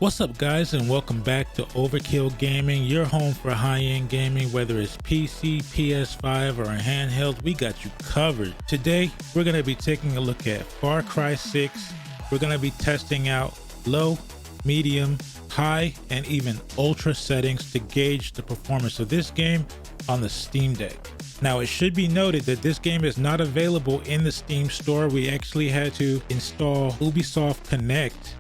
What's up guys, and welcome back to Overkill Gaming, your home for high-end gaming. Whether it's PC, PS5 or a handheld, we got you covered. Today we're going to be taking a look at Far Cry 6. We're going to be testing out low, medium, high and even ultra settings to gauge the performance of this game on the Steam Deck. Now it should be noted that this game is not available in the Steam store. We actually had to install Ubisoft Connect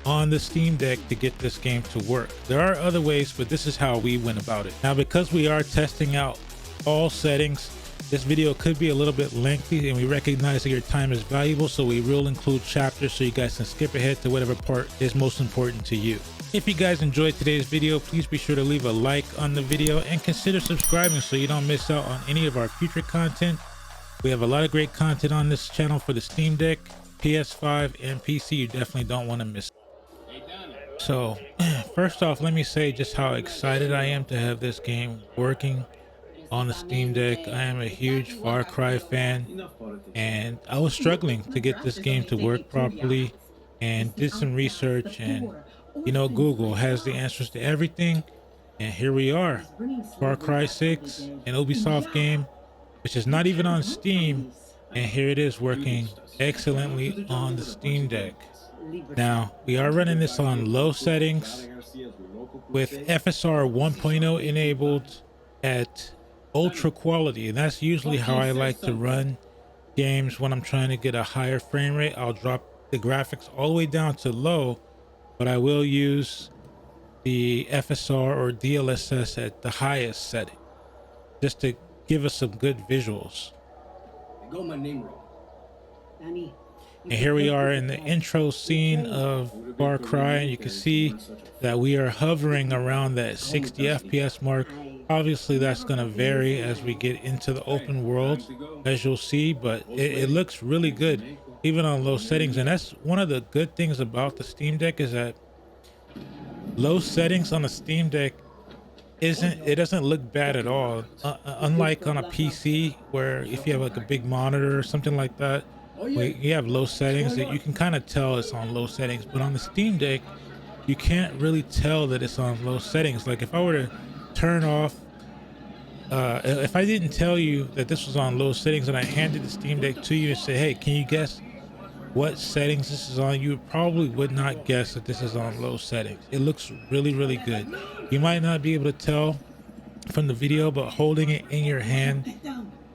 on the Steam Deck to get this game to work. There are other ways, but this is how we went about it. Now, because we are testing out all settings, this video could be a little bit lengthy, and we recognize that your time is valuable, so we will include chapters so you guys can skip ahead to whatever part is most important to you. If you guys enjoyed today's video, please be sure to leave a like on the video and consider subscribing so you don't miss out on any of our future content. We have a lot of great content on this channel for the Steam Deck, PS5 and PC. You definitely don't want to miss it. So first off, let me say just how excited I am to have this game working on the Steam Deck. I am a huge Far Cry fan, and I was struggling to get this game to work properly and did some research, and you know, Google has the answers to everything, and here we are. Far Cry 6, an Ubisoft game which is not even on Steam, and here it is working excellently on the Steam Deck. Now, we are running this on low settings with FSR 1.0 enabled at ultra quality, and that's usually how I like to run games when I'm trying to get a higher frame rate. I'll drop the graphics all the way down to low, but I will use the FSR or DLSS at the highest setting just to give us some good visuals. And here we are in the intro scene of Far Cry, and you can see that we are hovering around that 60 FPS mark. Obviously that's going to vary as we get into the open world, as you'll see, but it looks really good even on low settings. And that's one of the good things about the Steam Deck, is that low settings on the Steam Deck doesn't look bad at all, unlike on a PC where if you have like a big monitor or something like that, you have low settings that you can kind of tell it's on low settings. But on the Steam Deck, you can't really tell that it's on low settings. Like if I were to turn off, if I didn't tell you that this was on low settings and I handed the Steam Deck to you and say, hey, can you guess what settings this is on, you probably would not guess that this is on low settings. It looks really, really good. You might not be able to tell from the video, but holding it in your hand,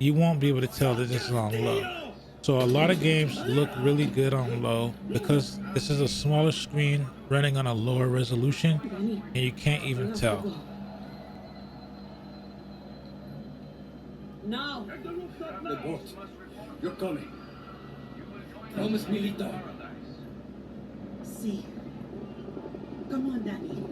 you won't be able to tell that this is on low. So a lot of games look really good on low because this is a smaller screen running on a lower resolution, and you can't even tell. Now, the boat. You're coming. Promise me later. See. Come on, Danny.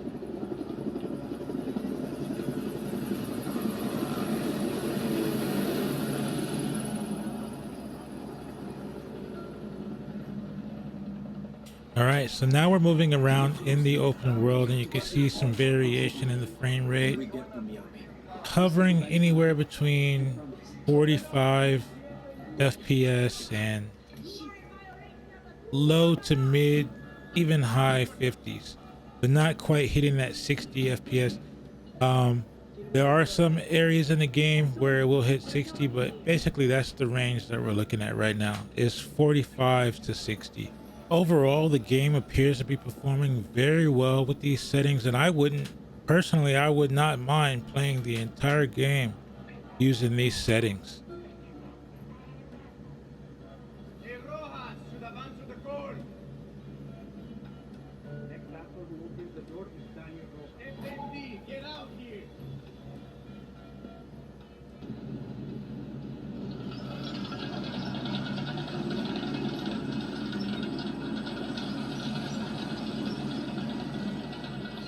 All right, so now we're moving around in the open world, and you can see some variation in the frame rate, hovering anywhere between 45 FPS and low to mid, even high 50s, but not quite hitting that 60 FPS. There are some areas in the game where it will hit 60, but basically that's the range that we're looking at right now, is 45 to 60. Overall, the game appears to be performing very well with these settings, and I would not mind playing the entire game using these settings.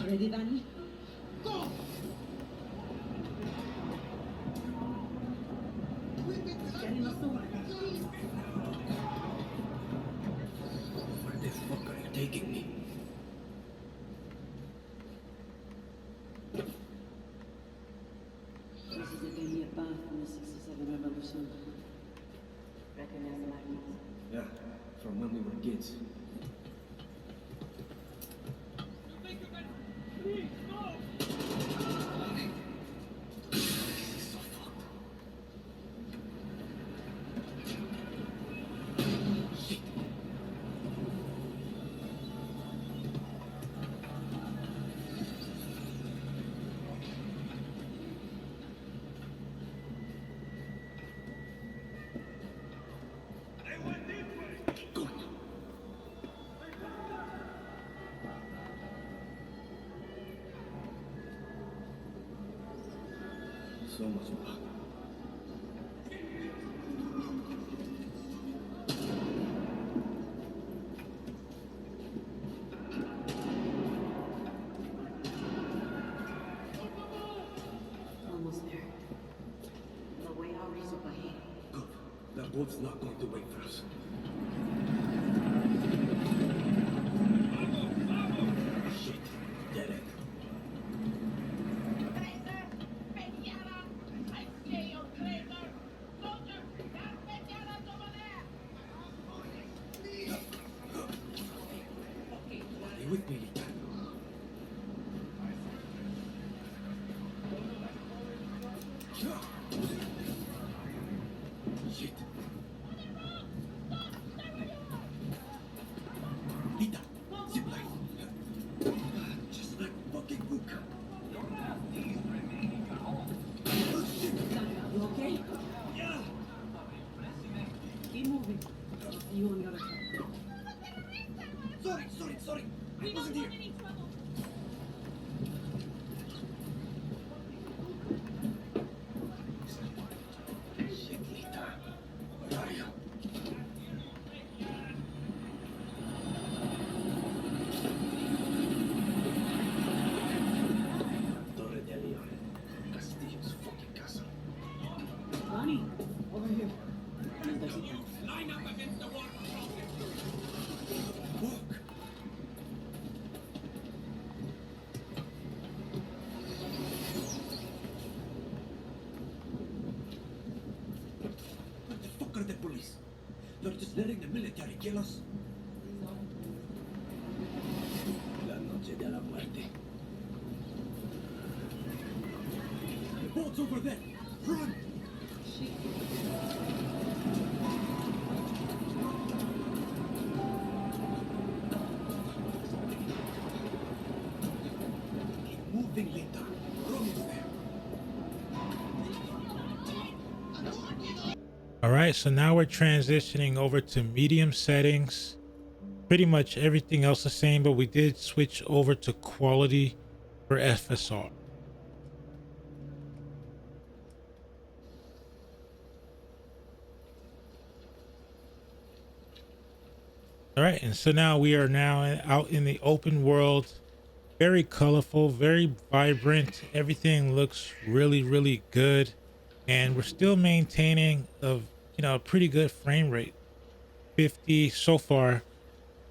Ready, Danny? Go! Where the fuck are you taking me? This is the Demier path from the 67 revolution. Recognize the likeness? Yeah, from when we were kids. So much blood. Almost there. The way out is up ahead. Good. That boat's not going to wait for us. Shit. Dead end. Stay with me, Lita. Shit. Lita, zip line. Just like fucking book. Oh, shit. You okay? Yeah. Keep moving. You on the other side. Sorry. I wasn't here. Shit, Lita. Where are you? Torre de Leon. Castillo's fucking castle. Bonnie, over here. Line up against the wall. Walk. What the fuck are the police? They're just letting the military kill us. La noche de la muerte. The boat's over there. Run! Keep moving, Lita. Rome's there. All right, so now we're transitioning over to medium settings. Pretty much everything else the same, but we did switch over to quality for FSR. All right, and so now we are out in the open world. Very colorful, very vibrant. Everything looks really, really good. And we're still maintaining a pretty good frame rate. 50 so far,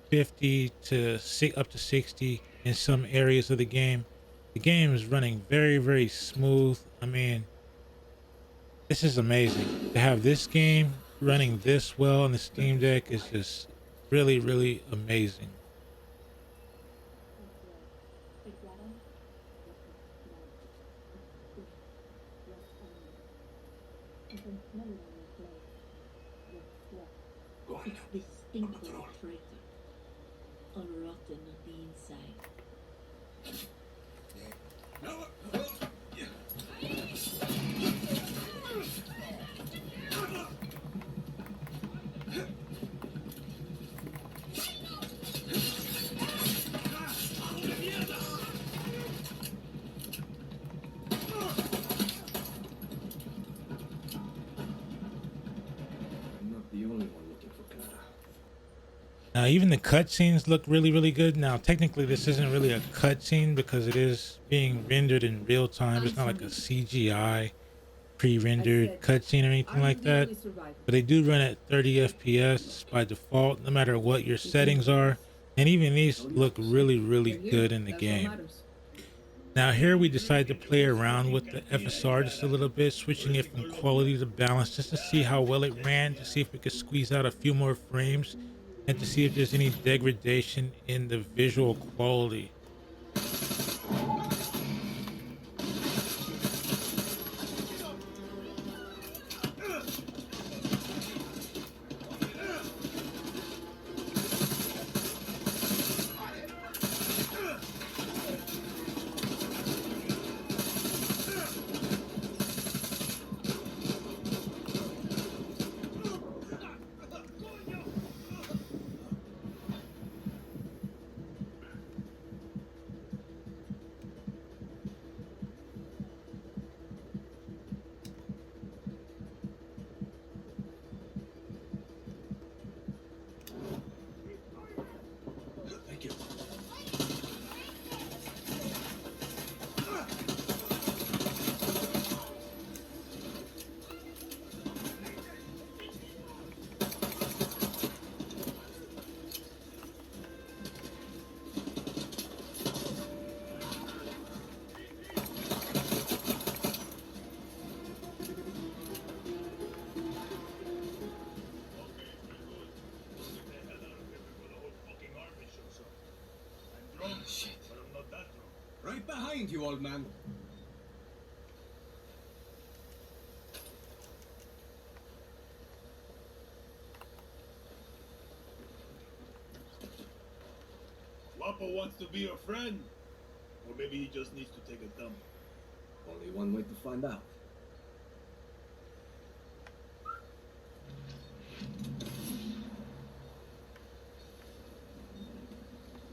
50 to up to 60 in some areas of the game. The game is running very, very smooth. I mean, this is amazing. To have this game running this well on the Steam Deck is just really, really amazing. Go on. Distinctly traitor. Unrotten on the inside. I'm not the only one looking for Clara. Now, even the cutscenes look really, really good. Now, technically, this isn't really a cutscene because it is being rendered in real time. It's not like a CGI pre-rendered cutscene or anything like that. But they do run at 30 FPS by default, no matter what your settings are. And even these look really, really good in the game. Now here we decided to play around with the FSR just a little bit, switching it from quality to balance just to see how well it ran, to see if we could squeeze out a few more frames, and to see if there's any degradation in the visual quality. behind you, old man. Guapo wants to be your friend. Or maybe he just needs to take a dump. Only one way to find out.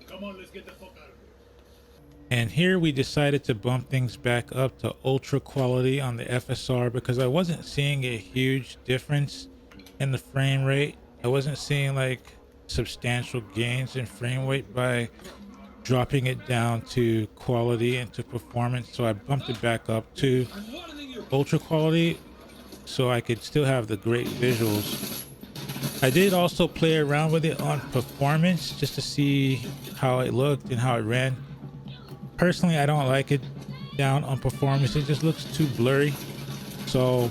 Come on, let's get the fuck out of here. And here we decided to bump things back up to ultra quality on the FSR because I wasn't seeing a huge difference in the frame rate. I wasn't seeing like substantial gains in frame rate by dropping it down to quality and to performance. So I bumped it back up to ultra quality so I could still have the great visuals. I did also play around with it on performance just to see how it looked and how it ran. Personally, I don't like it down on performance. It just looks too blurry. So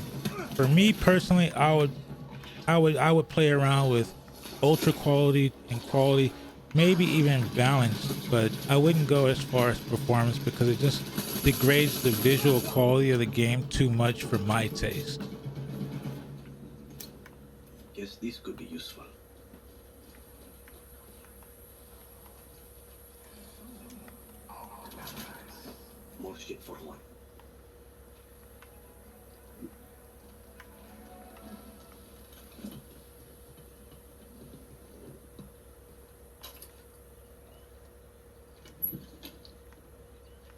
for me personally, I would play around with ultra quality and quality, maybe even balanced, but I wouldn't go as far as performance because it just degrades the visual quality of the game too much for my taste. Guess this could be useful. More shit for one.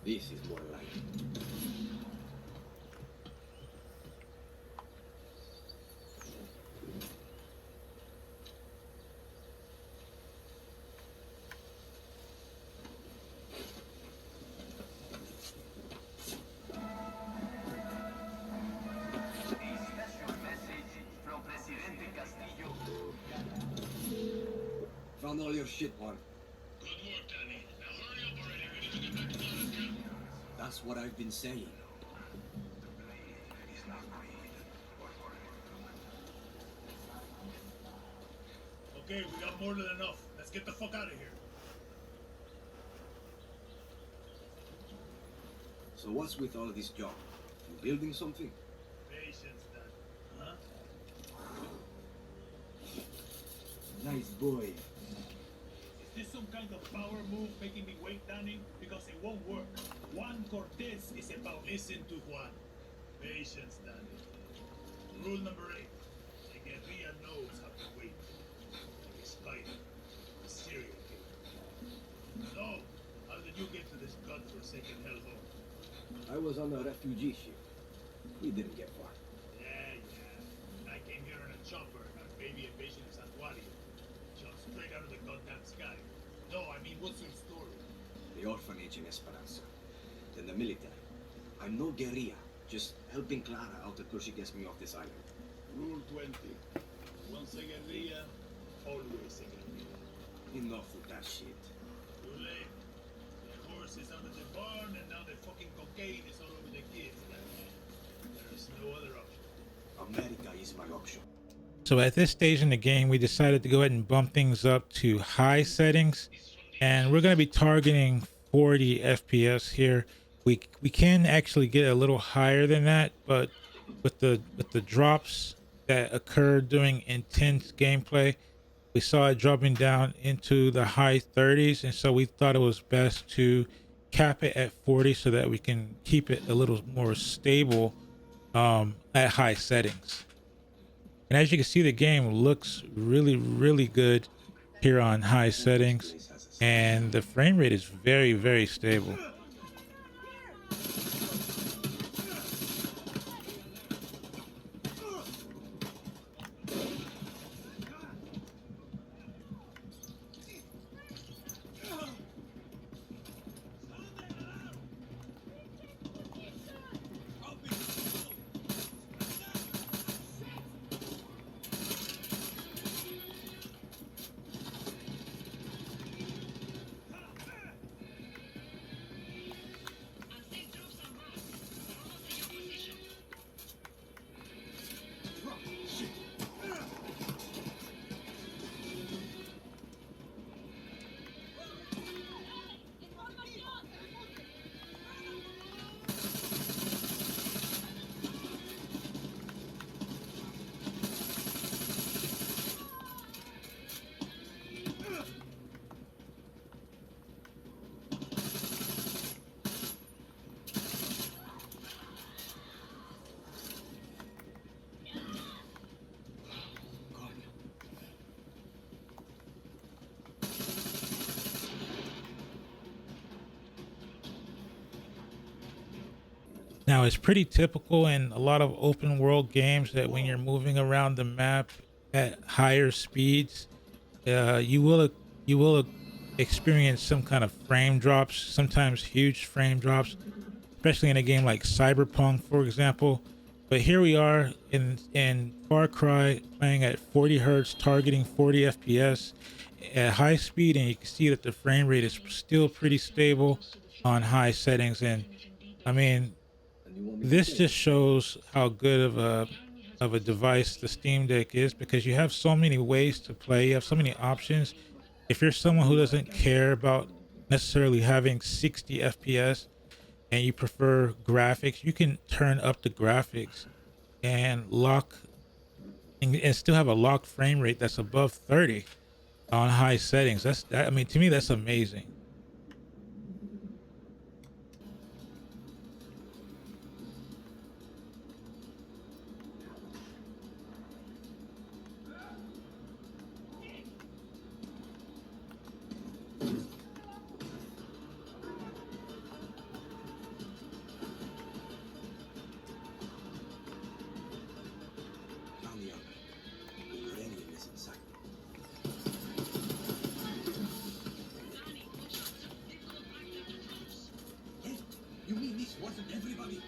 This is more like it. Found all your shit, Juan. Good work, Danny. Now hurry up already. We need to get back to Dallas camp. That's what I've been saying. Okay, we got more than enough. Let's get the fuck out of here. So what's with all this job? You building something? Patience, Danny. Huh? Nice boy. Is this some kind of power move making me wait, Danny? Because it won't work. Juan Cortez is about listen to Juan. Patience, Danny. Rule number 8. The guerrilla knows how to wait. Like a spider. A serial killer. So, how did you get to this godforsaken hellhole? I was on a refugee ship. We didn't get far. Yeah. And I came here in a chopper, and our baby invasion of Santuario. Shot straight out of the goddamn sky. No, I mean, what's your story? The orphanage in Esperanza. Then the military. I'm no guerrilla, just helping Clara out until she gets me off this island. Rule 20. Once a guerrilla, always a guerrilla. Enough with that shit. Too late. The horse is out of the barn, and now the fucking cocaine is all over the kids. There is no other option. America is my option. So at this stage in the game, we decided to go ahead and bump things up to high settings, and we're going to be targeting 40 FPS here. We can actually get a little higher than that, but with the drops that occurred during intense gameplay, we saw it dropping down into the high 30s, and so we thought it was best to cap it at 40 so that we can keep it a little more stable at high settings. And as you can see, the game looks really good here on high settings, and the frame rate is very stable. Now, it's pretty typical in a lot of open world games that when you're moving around the map at higher speeds, you will experience some kind of frame drops, sometimes huge frame drops, especially in a game like Cyberpunk, for example. But here we are in Far Cry playing at 40 hertz, targeting 40 FPS at high speed, and you can see that the frame rate is still pretty stable on high settings. And I mean, And you want me to this take just shows how good of a device the Steam Deck is, because you have so many ways to play, you have so many options. If you're someone who doesn't care about necessarily having 60 FPS and you prefer graphics, you can turn up the graphics and lock and still have a locked frame rate that's above 30 on high settings. I mean, to me, that's amazing. Found the other. The uranium is inside. Hey, you mean this wasn't everybody?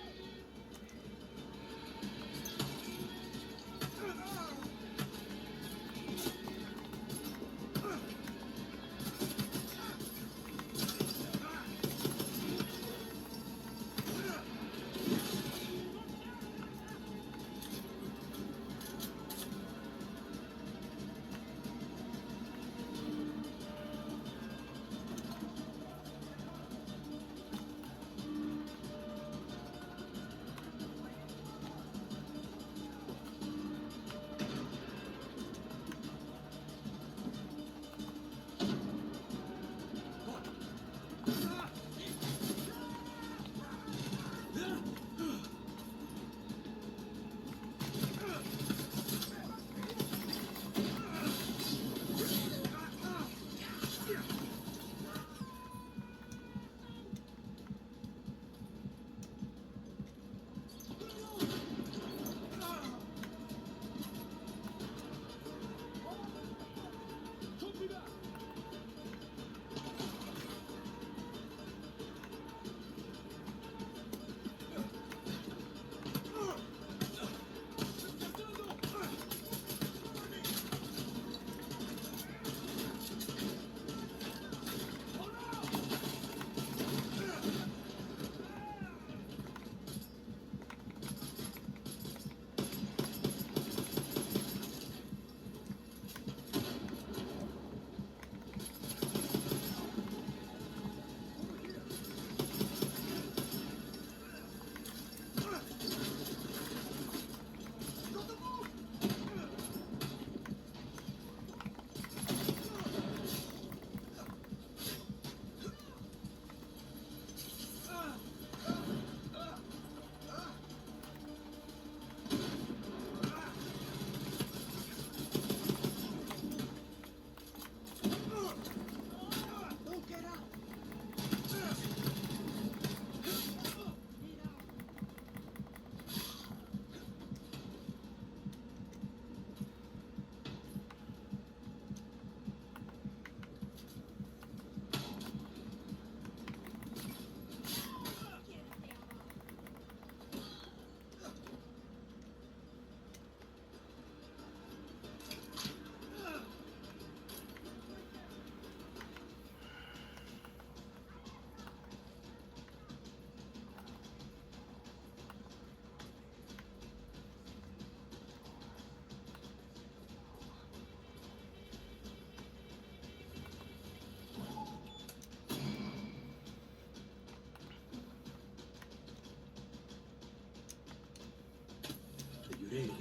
Uranium.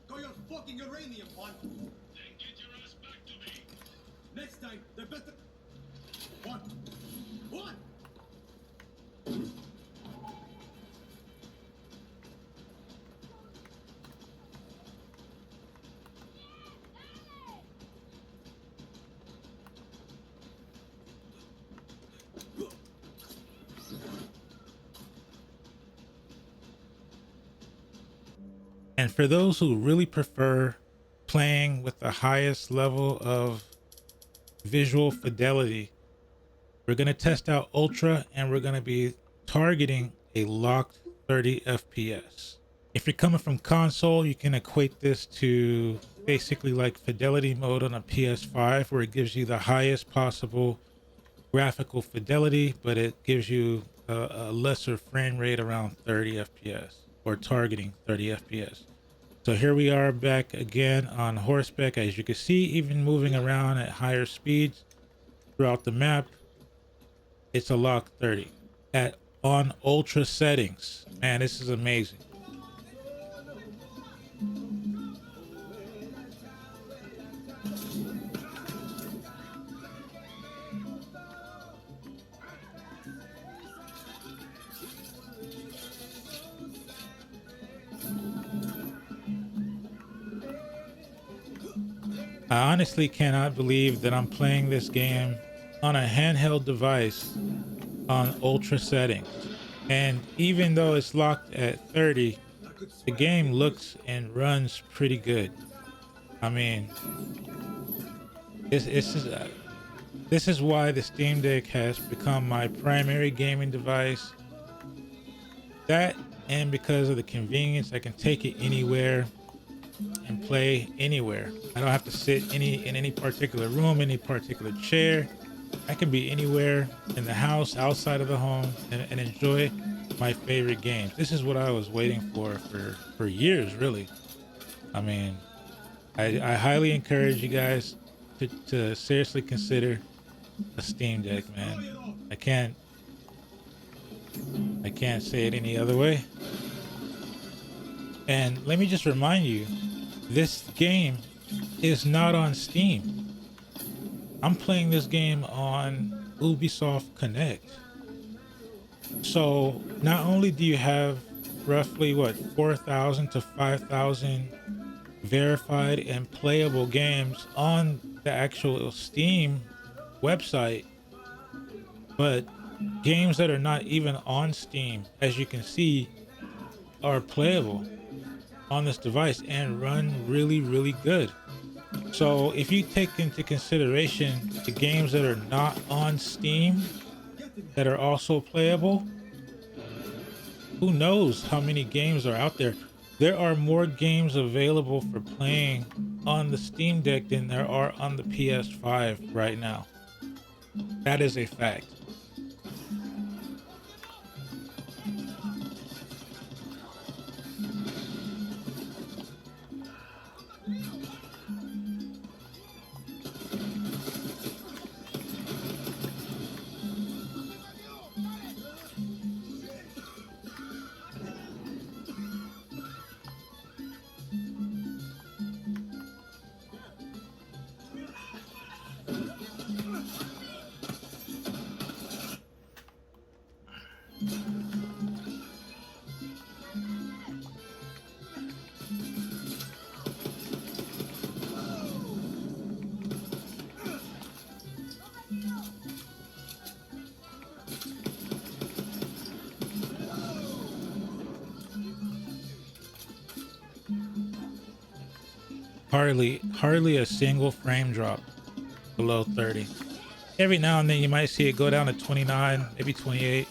Got your fucking uranium, one. Then get your ass back to me. Next time, they better. One. One. And for those who really prefer playing with the highest level of visual fidelity, we're going to test out Ultra, and we're going to be targeting a locked 30 FPS. If you're coming from console, you can equate this to basically like fidelity mode on a PS5, where it gives you the highest possible graphical fidelity, but it gives you a lesser frame rate around 30 FPS, or targeting 30 FPS. So here we are back again on horseback. As you can see, even moving around at higher speeds throughout the map, it's a lock 30 on ultra settings. Man, this is amazing. I honestly cannot believe that I'm playing this game on a handheld device on ultra settings. And even though it's locked at 30, the game looks and runs pretty good. I mean, this is why the Steam Deck has become my primary gaming device. That, and because of the convenience, I can take it anywhere and play anywhere. I don't have to sit in any particular room, any particular chair. I can be anywhere in the house, outside of the home, and enjoy my favorite games. This is what I was waiting for years, really. I mean, I highly encourage you guys to seriously consider a Steam Deck, man. I can't say it any other way. And let me just remind you, this game is not on Steam. I'm playing this game on Ubisoft Connect. So not only do you have roughly 4,000 to 5,000 verified and playable games on the actual Steam website, but games that are not even on Steam, as you can see, are playable on this device and run really, really good. So if you take into consideration the games that are not on Steam that are also playable, who knows how many games are out there. There are more games available for playing on the Steam Deck than there are on the PS5 right now. That is a fact. Hardly a single frame drop below 30. Every now and then you might see it go down to 29, maybe 28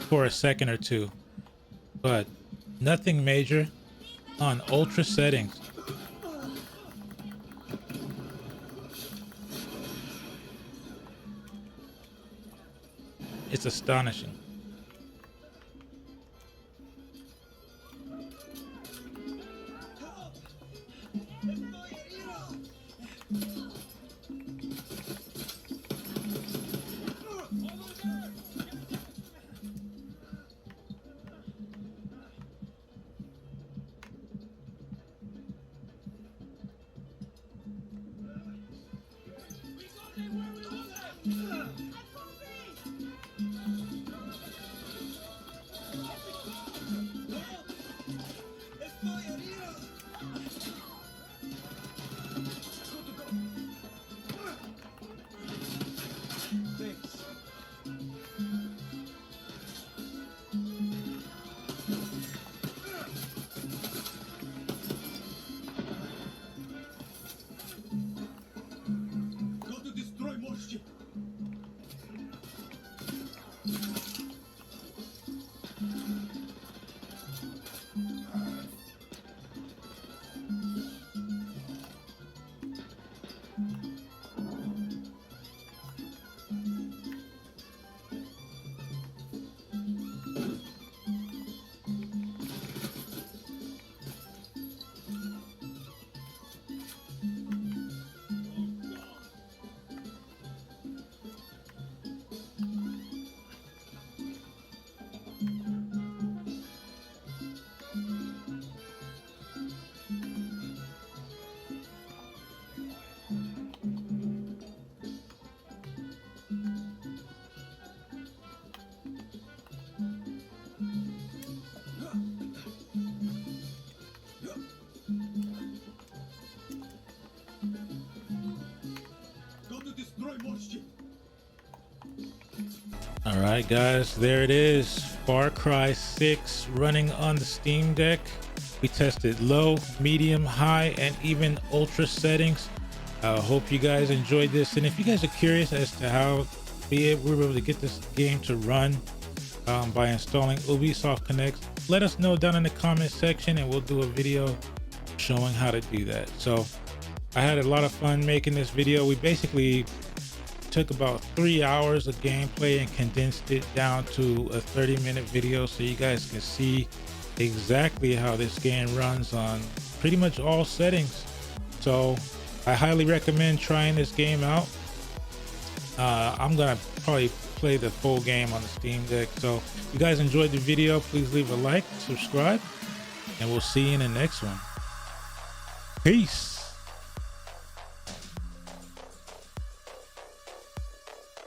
for a second or two, but nothing major on ultra settings. It's astonishing. right, guys, there it is. Far Cry 6 running on the Steam Deck. We tested low, medium, high, and even ultra settings. Hope you guys enjoyed this. And if you guys are curious as to how we were able to get this game to run by installing Ubisoft Connect, let us know down in the comment section and we'll do a video showing how to do that. So I had a lot of fun making this video. We basically took about 3 hours of gameplay and condensed it down to a 30-minute video so you guys can see exactly how this game runs on pretty much all settings. So I highly recommend trying this game out. I'm gonna probably play the full game on the Steam Deck. So if you guys enjoyed the video, please leave a like, subscribe, and we'll see you in the next one. Peace.